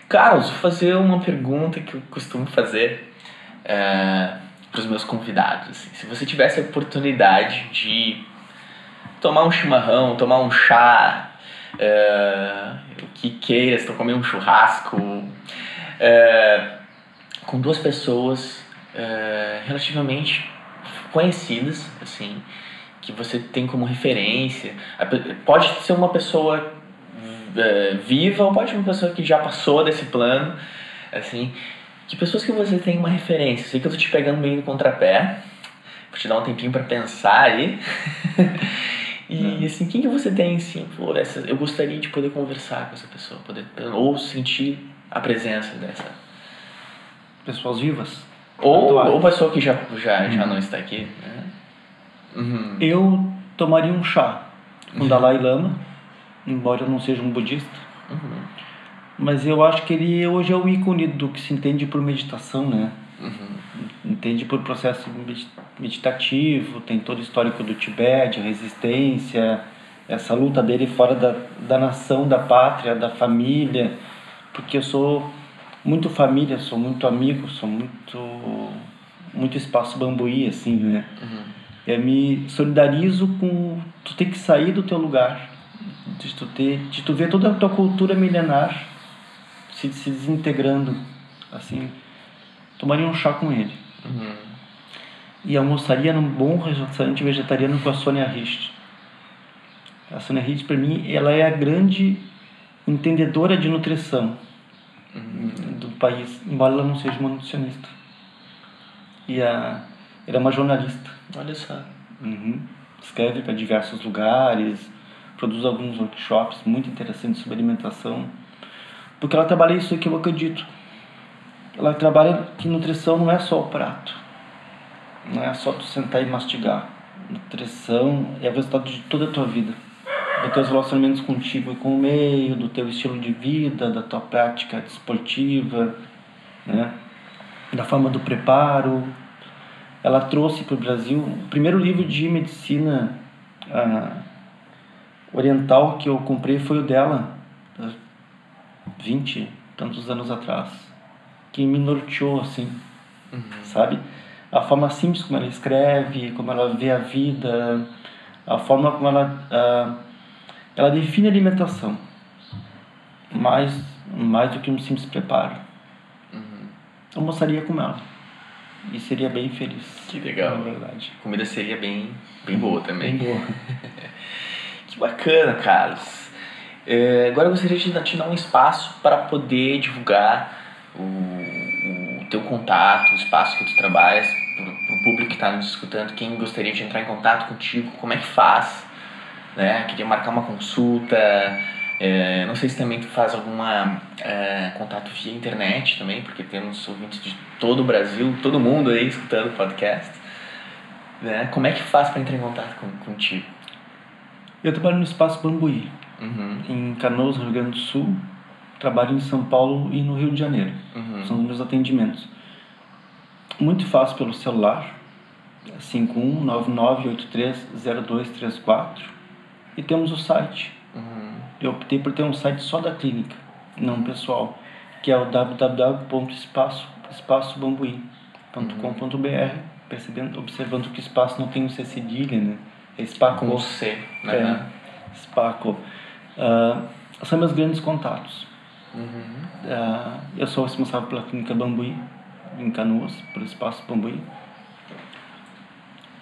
S1: Carlos, vou fazer uma pergunta que eu costumo fazer para os meus convidados. Assim. Se você tivesse a oportunidade de tomar um chimarrão, tomar um chá, o que queira, se comer um churrasco, com 2 pessoas relativamente conhecidas, assim, que você tem como referência. Pode ser uma pessoa viva ou pode ser uma pessoa que já passou desse plano, assim, que pessoas que você tem uma referência. Sei que eu tô te pegando meio no contrapé, vou te dar um tempinho para pensar aí. E assim, quem que você tem assim, eu gostaria de poder conversar com essa pessoa, ou sentir a presença dessa
S2: pessoas vivas?
S1: Ou pessoa que já não está aqui, né?
S2: Eu tomaria um chá com o Dalai Lama, embora eu não seja um budista, mas eu acho que ele hoje é o ícone do que se entende por meditação, né? Entende por processo meditativo, tem todo o histórico do Tibete, a resistência, essa luta dele fora da nação, da pátria, da família, porque eu sou muito família, sou muito amigo, sou muito espaço bambuí, assim, né? Eu me solidarizo com tu ter que sair do teu lugar, de tu ver toda a tua cultura milenar se desintegrando, assim. Tomaria um chá com ele. E almoçaria num bom restaurante vegetariano com a Sônia Richt. A Sônia Richt, para mim, ela é a grande entendedora de nutrição do país, embora ela não seja uma nutricionista. E ela é uma jornalista.
S1: Olha só.
S2: Escreve para diversos lugares, produz alguns workshops muito interessantes sobre alimentação, porque ela trabalha isso que eu acredito. Ela trabalha que nutrição não é só o prato, não é só tu sentar e mastigar. Nutrição é o resultado de toda a tua vida, dos teus relacionamentos contigo e com o meio, do teu estilo de vida, da tua prática esportiva, né? Da forma do preparo. Ela trouxe para o Brasil o primeiro livro de medicina oriental que eu comprei foi o dela, 20 e tantos anos atrás, que me norteou, assim, sabe? A forma simples como ela escreve, como ela vê a vida, a forma como ela define a alimentação, mais do que um simples preparo. Eu almoçaria com ela. e seria bem feliz.
S1: Que legal.
S2: Na verdade.
S1: A comida seria bem boa também.
S2: Bem boa.
S1: Que bacana, Carlos. Agora eu gostaria de te dar um espaço para poder divulgar o teu contato, o espaço que tu trabalhas, para o público que está nos escutando, quem gostaria de entrar em contato contigo, como é que faz, né? Queria marcar uma consulta, não sei se também tu faz alguma contato via internet também, porque temos ouvintes de todo o Brasil, todo mundo aí escutando o podcast, né? Como é que faz para entrar em contato contigo?
S2: Eu trabalho no Espaço Bambuí,
S1: Uhum.
S2: em Canoas, Rio Grande do Sul. Trabalho em São Paulo e no Rio de Janeiro.
S1: Uhum.
S2: São os meus atendimentos. Muito fácil pelo celular, 5199830234. E temos o site.
S1: Uhum.
S2: Eu optei por ter um site só da clínica, não pessoal, que é o www.espaçobambuí.com.br, observando que o espaço não tem um C cedilha, né? É Spaco.
S1: Com C, né?
S2: Spaco. São meus grandes contatos.
S1: Uhum.
S2: Eu sou responsável pela clínica Bambuí, em Canoas, pelo Espaço Bambuí.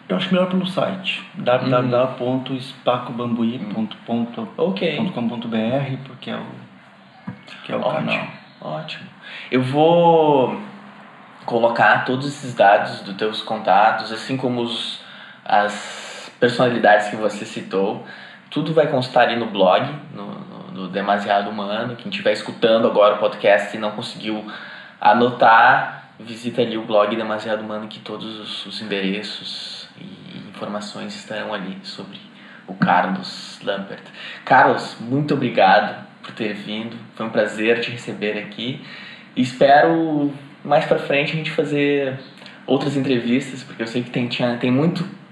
S2: Eu acho melhor pelo site, www.spacobambuí.com.br, porque é o canal.
S1: Ótimo. Eu vou colocar todos esses dados dos teus contatos, assim como as personalidades que você citou. Tudo vai constar ali no blog, no Demasiado Humano. Quem estiver escutando agora o podcast e não conseguiu anotar, visita ali o blog Demasiado Humano, que todos os endereços e informações estarão ali sobre o Carlos Lampert. Carlos, muito obrigado por ter vindo. Foi um prazer te receber aqui. E espero mais pra frente a gente fazer outras entrevistas, porque eu sei que tem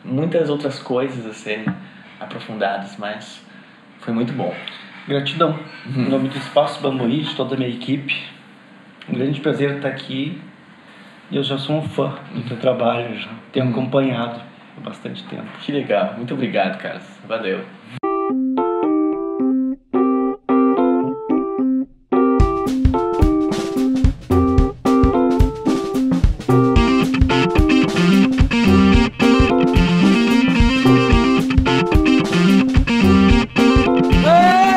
S1: muitas outras coisas a serem aprofundadas, mas foi muito bom.
S2: Gratidão. Em nome do Espaço Bambuí, de toda a minha equipe, um grande prazer estar aqui. Eu já sou um fã do teu trabalho, já tenho acompanhado há bastante tempo.
S1: Que legal, muito obrigado, Carlos. Valeu.
S3: Hey!